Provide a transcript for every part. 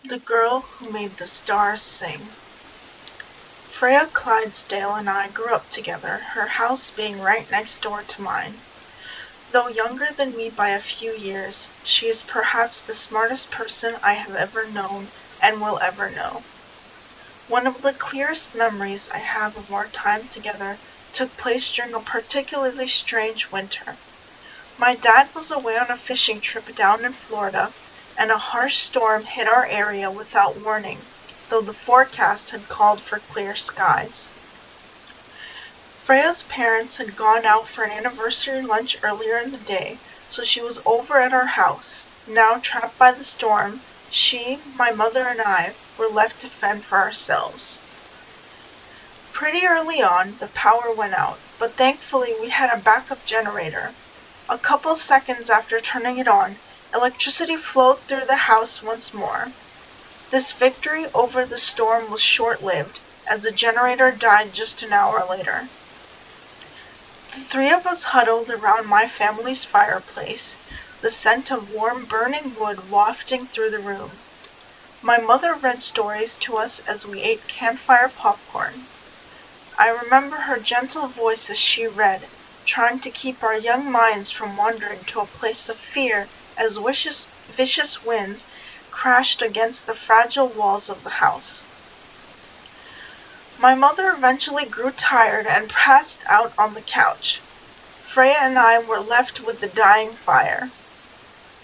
The girl who made the stars sing. Freya Clydesdale and I grew up together, her house being right next door to mine. Though younger than me by a few years, she is perhaps the smartest person I have ever known and will ever know. One of the clearest memories I have of our time together took place during a particularly strange winter. My dad was away on a fishing trip down in Florida, and a harsh storm hit our area without warning, though the forecast had called for clear skies. Freya's parents had gone out for an anniversary lunch earlier in the day, so she was over at our house. Now trapped by the storm, she, my mother, and I were left to fend for ourselves. Pretty early on, the power went out, but thankfully we had a backup generator. A couple seconds after turning it on, electricity flowed through the house once more. This victory over the storm was short-lived, as the generator died just an hour later. The three of us huddled around my family's fireplace, the scent of warm burning wood wafting through the room. My mother read stories to us as we ate campfire popcorn. I remember her gentle voice as she read, trying to keep our young minds from wandering to a place of fear as vicious winds crashed against the fragile walls of the house. My mother eventually grew tired and passed out on the couch. Freya and I were left with the dying fire.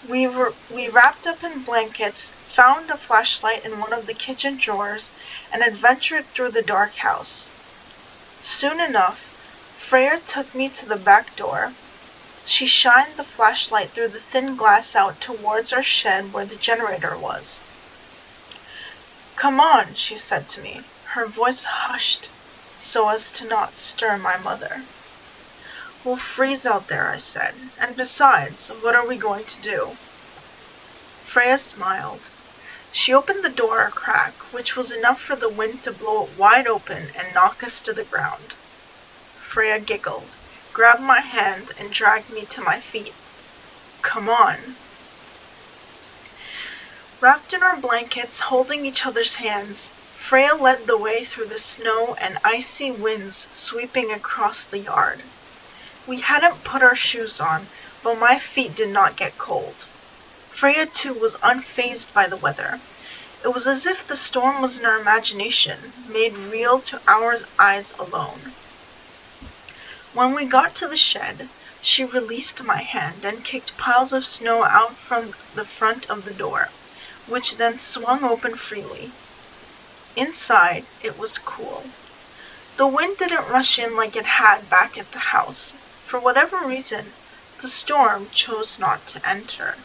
We wrapped up in blankets, found a flashlight in one of the kitchen drawers, and adventured through the dark house. Soon enough, Freya took me to the back door. She shined the flashlight through the thin glass out towards our shed where the generator was. "Come on," she said to me, her voice hushed so as to not stir my mother. "We'll freeze out there," I said, "and besides, what are we going to do?" Freya smiled. She opened the door a crack, which was enough for the wind to blow it wide open and knock us to the ground. Freya giggled, grabbed my hand, and dragged me to my feet. "Come on." Wrapped in our blankets, holding each other's hands, Freya led the way through the snow and icy winds sweeping across the yard. We hadn't put our shoes on, but my feet did not get cold. Freya, too, was unfazed by the weather. It was as if the storm was in our imagination, made real to our eyes alone. When we got to the shed, she released my hand and kicked piles of snow out from the front of the door, which then swung open freely. Inside, it was cool. The wind didn't rush in like it had back at the house. For whatever reason, the storm chose not to enter.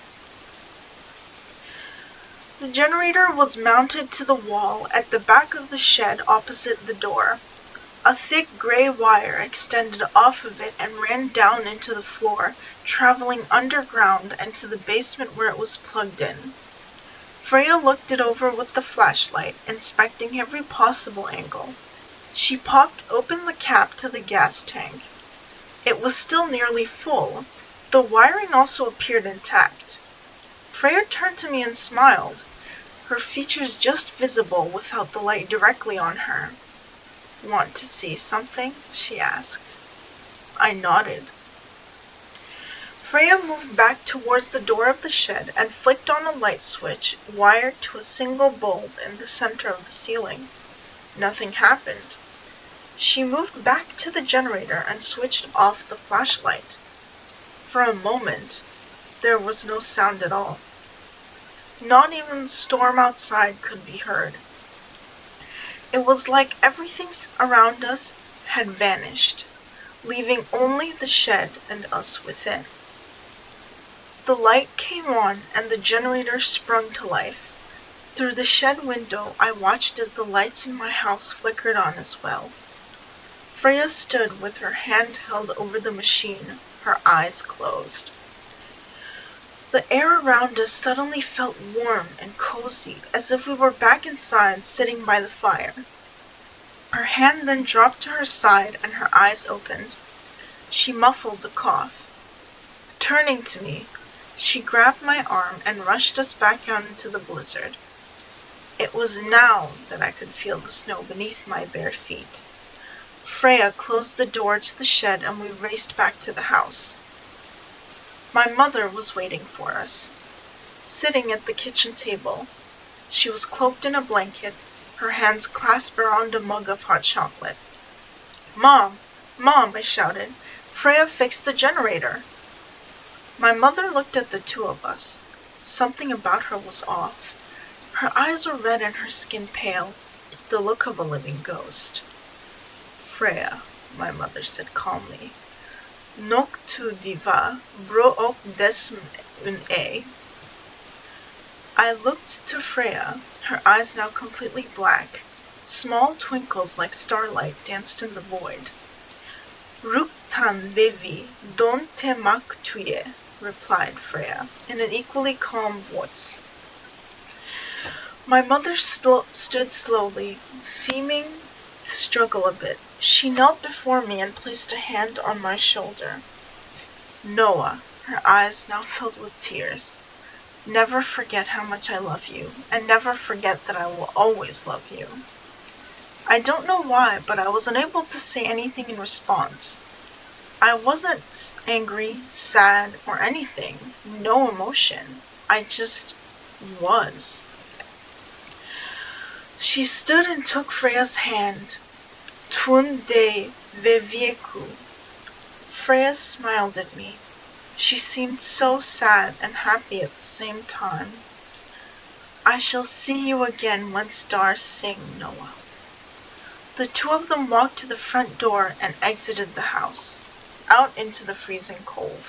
The generator was mounted to the wall at the back of the shed opposite the door. A thick gray wire extended off of it and ran down into the floor, traveling underground and to the basement where it was plugged in. Freya looked it over with the flashlight, inspecting every possible angle. She popped open the cap to the gas tank. It was still nearly full. The wiring also appeared intact. Freya turned to me and smiled, her features just visible without the light directly on her. "Want to see something?" she asked. I nodded. Freya moved back towards the door of the shed and flicked on a light switch wired to a single bulb in the center of the ceiling. Nothing happened. She moved back to the generator and switched off the flashlight. For a moment, there was no sound at all. Not even the storm outside could be heard. It was like everything around us had vanished, leaving only the shed and us within. The light came on and the generator sprung to life. Through the shed window, I watched as the lights in my house flickered on as well. Freya stood with her hand held over the machine, her eyes closed. The air around us suddenly felt warm and cozy, as if we were back inside, sitting by the fire. Her hand then dropped to her side and her eyes opened. She muffled a cough. Turning to me, she grabbed my arm and rushed us back out into the blizzard. It was now that I could feel the snow beneath my bare feet. Freya closed the door to the shed and we raced back to the house. My mother was waiting for us, sitting at the kitchen table. She was cloaked in a blanket, her hands clasped around a mug of hot chocolate. "Mom! Mom!" I shouted. "Freya fixed the generator!" My mother looked at the two of us. Something about her was off. Her eyes were red and her skin pale, the look of a living ghost. "Freya," my mother said calmly, "nok tu diva bro ok des un e." I looked to Freya, her eyes now completely black. Small twinkles like starlight danced in the void. "Ruktan vevi don te mak tuye," replied Freya, in an equally calm voice. My mother stood slowly, seeming to struggle a bit. She knelt before me and placed a hand on my shoulder. "Noah," her eyes now filled with tears, "never forget how much I love you, and never forget that I will always love you." I don't know why, but I was unable to say anything in response. I wasn't angry, sad, or anything. No emotion. I just was. She stood and took Freya's hand. "Tun de vevieku." Freya smiled at me. She seemed so sad and happy at the same time. "I shall see you again when stars sing, Noah." The two of them walked to the front door and exited the house, out into the freezing cold.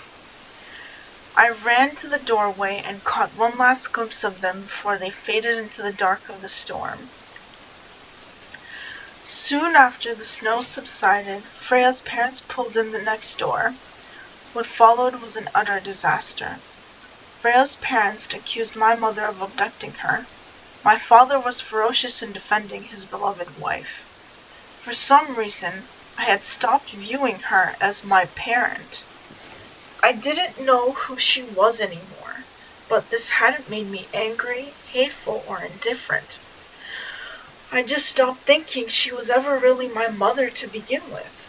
I ran to the doorway and caught one last glimpse of them before they faded into the dark of the storm. Soon after the snow subsided, Freya's parents pulled in the next door. What followed was an utter disaster. Freya's parents accused my mother of abducting her. My father was ferocious in defending his beloved wife. For some reason, I had stopped viewing her as my parent. I didn't know who she was anymore, but this hadn't made me angry, hateful, or indifferent. I just stopped thinking she was ever really my mother to begin with,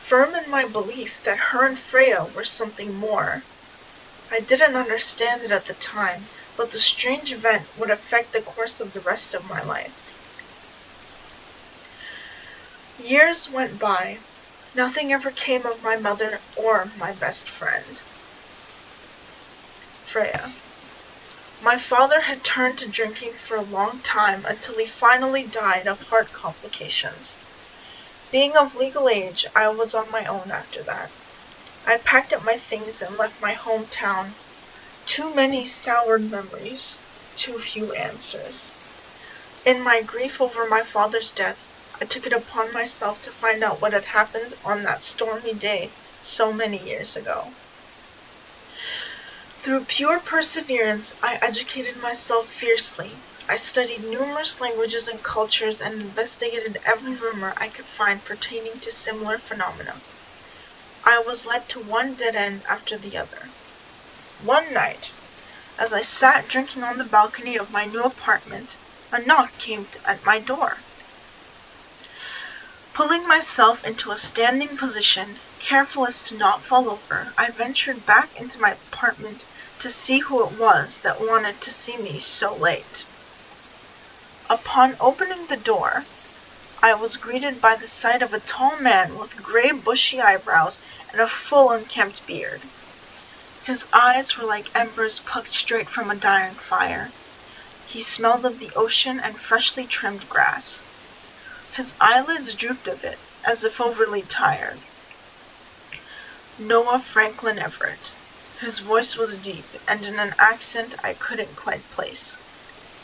firm in my belief that her and Freya were something more. I didn't understand it at the time, but the strange event would affect the course of the rest of my life. Years went by. Nothing ever came of my mother or my best friend, Freya. My father had turned to drinking for a long time until he finally died of heart complications. Being of legal age, I was on my own after that. I packed up my things and left my hometown. Too many soured memories, too few answers. In my grief over my father's death, I took it upon myself to find out what had happened on that stormy day so many years ago. Through pure perseverance, I educated myself fiercely. I studied numerous languages and cultures and investigated every rumor I could find pertaining to similar phenomena. I was led to one dead end after the other. One night, as I sat drinking on the balcony of my new apartment, a knock came at my door. Pulling myself into a standing position, careful as to not fall over, I ventured back into my apartment to see who it was that wanted to see me so late. Upon opening the door, I was greeted by the sight of a tall man with gray bushy eyebrows and a full unkempt beard. His eyes were like embers plucked straight from a dying fire. He smelled of the ocean and freshly trimmed grass. His eyelids drooped a bit, as if overly tired. Noah Franklin Everett. His voice was deep, and in an accent I couldn't quite place.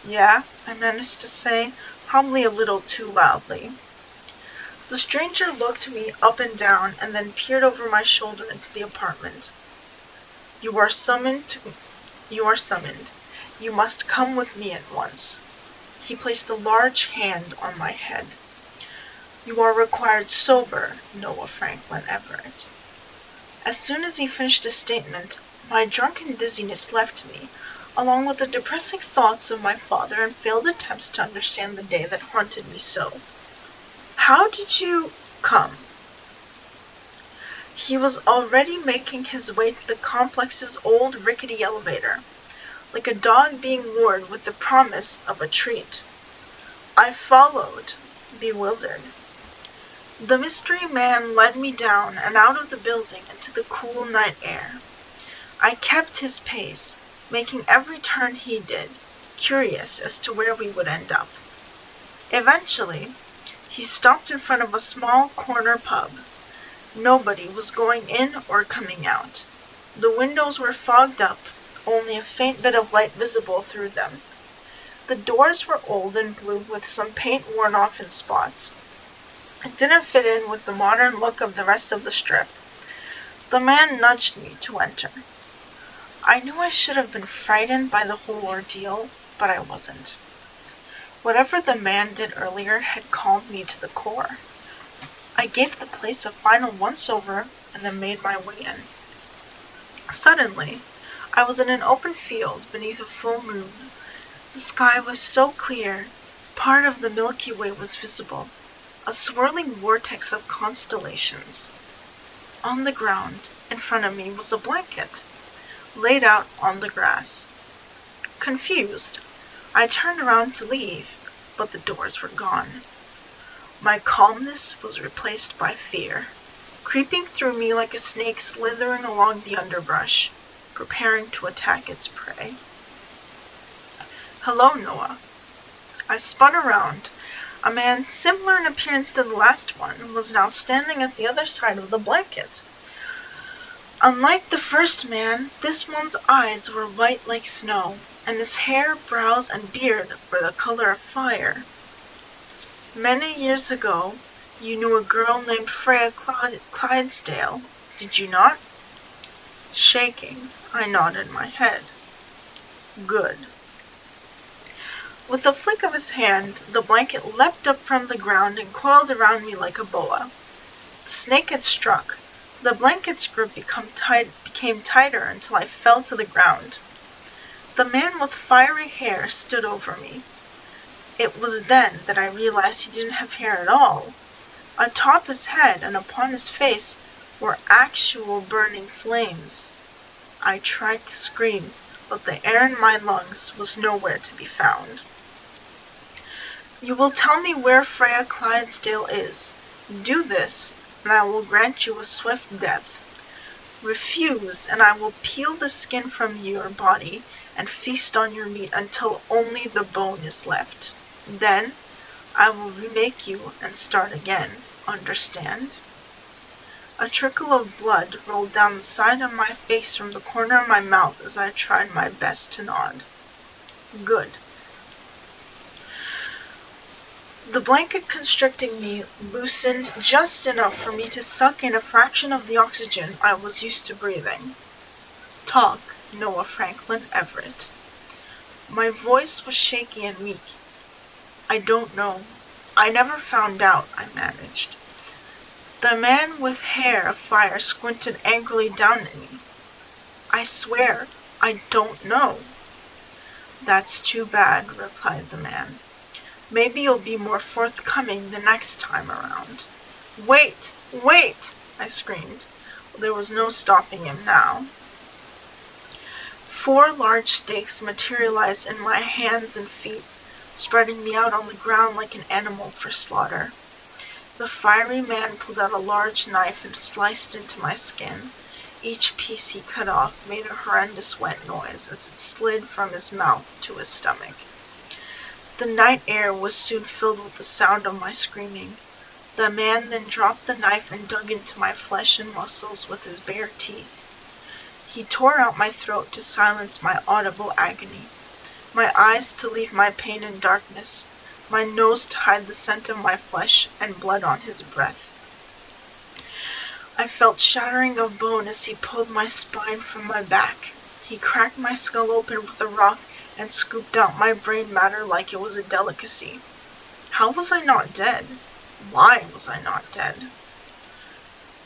"Yeah," I managed to say, probably a little too loudly. The stranger looked me up and down, and then peered over my shoulder into the apartment. You are summoned. You must come with me at once." He placed a large hand on my head. "You are required sober, Noah Franklin Everett." As soon as he finished his statement, my drunken dizziness left me. along with the depressing thoughts of my father and failed attempts to understand the day that haunted me so. "How did you come?" He was already making his way to the complex's old rickety elevator, like a dog being lured with the promise of a treat. I followed, bewildered. The mystery man led me down and out of the building into the cool night air. I kept his pace, making every turn he did, curious as to where we would end up. Eventually, he stopped in front of a small corner pub. Nobody was going in or coming out. The windows were fogged up, only a faint bit of light visible through them. The doors were old and blue with some paint worn off in spots. It didn't fit in with the modern look of the rest of the strip. The man nudged me to enter. I knew I should have been frightened by the whole ordeal, but I wasn't. Whatever the man did earlier had calmed me to the core. I gave the place a final once-over and then made my way in. Suddenly, I was in an open field beneath a full moon. The sky was so clear, part of the Milky Way was visible, a swirling vortex of constellations. On the ground, in front of me, was a blanket, laid out on the grass. Confused, I turned around to leave, but the doors were gone. My calmness was replaced by fear, creeping through me like a snake slithering along the underbrush, preparing to attack its prey. "Hello, Noah." I spun around. A man similar in appearance to the last one was now standing at the other side of the blanket. Unlike the first man, this one's eyes were white like snow, and his hair, brows, and beard were the color of fire. "Many years ago, you knew a girl named Freya Clydesdale, did you not?" Shaking, I nodded my head. "Good." With a flick of his hand, the blanket leapt up from the ground and coiled around me like a boa. The snake had struck. The blanket's grip became tighter until I fell to the ground. The man with fiery hair stood over me. It was then that I realized he didn't have hair at all. Atop his head and upon his face were actual burning flames. I tried to scream, but the air in my lungs was nowhere to be found. "You will tell me where Freya Clydesdale is. Do this, and I will grant you a swift death. Refuse, and I will peel the skin from your body and feast on your meat until only the bone is left. Then, I will remake you and start again. Understand?" A trickle of blood rolled down the side of my face from the corner of my mouth as I tried my best to nod. "Good." The blanket constricting me loosened just enough for me to suck in a fraction of the oxygen I was used to breathing. "Talk, Noah Franklin Everett." My voice was shaky and weak. "I don't know. I never found out," I managed. The man with hair of fire squinted angrily down at me. "I swear, I don't know." "That's too bad," replied the man. "Maybe you'll be more forthcoming the next time around." "Wait! Wait!" I screamed. There was no stopping him now. 4 large stakes materialized in my hands and feet, spreading me out on the ground like an animal for slaughter. The fiery man pulled out a large knife and sliced into my skin. Each piece he cut off made a horrendous wet noise as it slid from his mouth to his stomach. The night air was soon filled with the sound of my screaming. The man then dropped the knife and dug into my flesh and muscles with his bare teeth. He tore out my throat to silence my audible agony, my eyes to leave my pain in darkness, my nose to hide the scent of my flesh and blood on his breath. I felt shattering of bone as he pulled my spine from my back. He cracked my skull open with a rock and scooped out my brain matter like it was a delicacy. How was I not dead? Why was I not dead?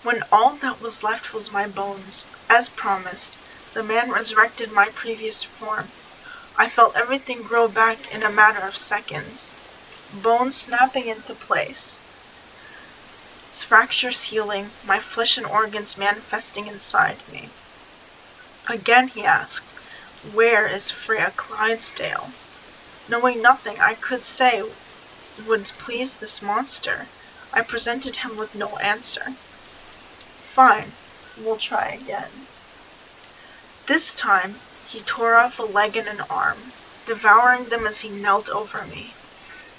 When all that was left was my bones, as promised, the man resurrected my previous form. I felt everything grow back in a matter of seconds. Bones snapping into place. Fractures healing, my flesh and organs manifesting inside me. Again he asked, "Where is Freya Clydesdale?" Knowing nothing I could say would please this monster, I presented him with no answer. "Fine, we'll try again." This time, he tore off a leg and an arm, devouring them as he knelt over me.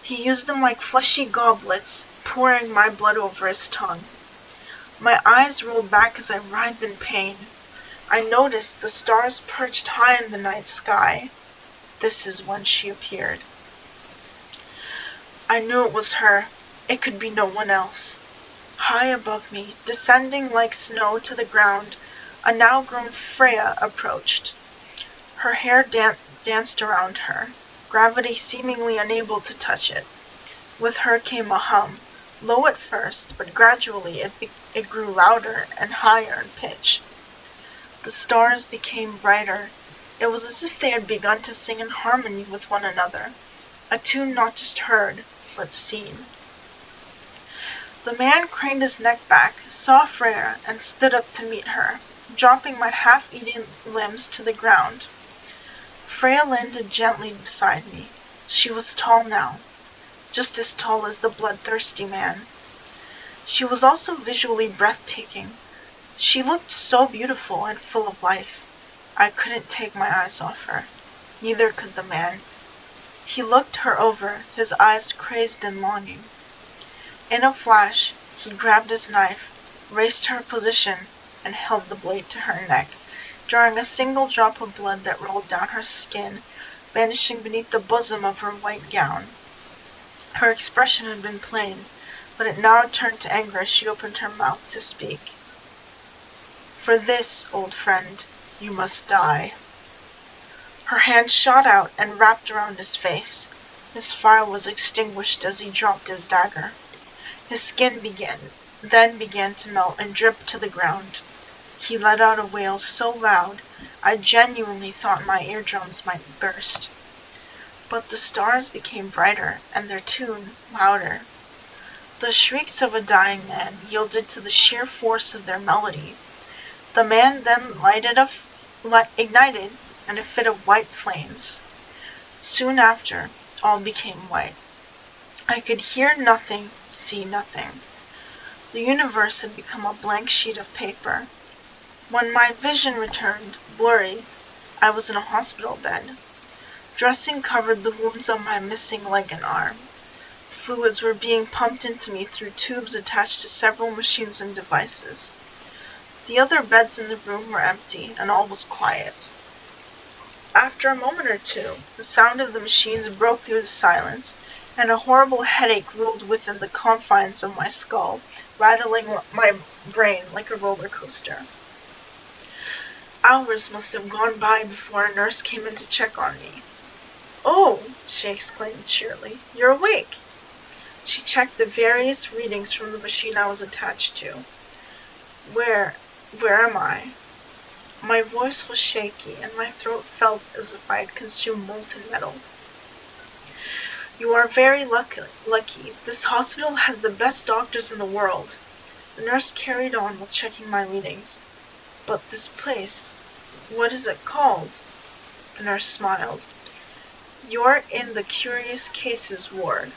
He used them like fleshy goblets, pouring my blood over his tongue. My eyes rolled back as I writhed in pain. I noticed the stars perched high in the night sky. This is when she appeared. I knew it was her. It could be no one else. High above me, descending like snow to the ground, a now-grown Freya approached. Her hair danced around her, gravity seemingly unable to touch it. With her came a hum, low at first, but gradually it grew louder and higher in pitch. The stars became brighter. It was as if they had begun to sing in harmony with one another, a tune not just heard, but seen. The man craned his neck back, saw Freya, and stood up to meet her, dropping my half-eaten limbs to the ground. Freya landed gently beside me. She was tall now, just as tall as the bloodthirsty man. She was also visually breathtaking. She looked so beautiful and full of life. I couldn't take my eyes off her. Neither could the man. He looked her over, his eyes crazed in longing. In a flash, he grabbed his knife, raised her position, and held the blade to her neck, drawing a single drop of blood that rolled down her skin, vanishing beneath the bosom of her white gown. Her expression had been plain, but it now turned to anger as she opened her mouth to speak. "For this, old friend, you must die." Her hand shot out and wrapped around his face. His fire was extinguished as he dropped his dagger. His skin then began to melt and drip to the ground. He let out a wail so loud, I genuinely thought my eardrums might burst. But the stars became brighter, and their tune louder. The shrieks of a dying man yielded to the sheer force of their melody. The man then ignited in a fit of white flames. Soon after, all became white. I could hear nothing, see nothing. The universe had become a blank sheet of paper. When my vision returned, blurry, I was in a hospital bed. Dressing covered the wounds on my missing leg and arm. Fluids were being pumped into me through tubes attached to several machines and devices. The other beds in the room were empty, and all was quiet. After a moment or two, the sound of the machines broke through the silence, and a horrible headache ruled within the confines of my skull, rattling my brain like a roller coaster. Hours must have gone by before a nurse came in to check on me. "Oh," she exclaimed cheerily, "you're awake." She checked the various readings from the machine I was attached to. Where am I?" My voice was shaky, and my throat felt as if I had consumed molten metal. "You are very lucky. This hospital has the best doctors in the world." The nurse carried on while checking my readings. "But this place, what is it called?" The nurse smiled. "You're in the curious cases ward.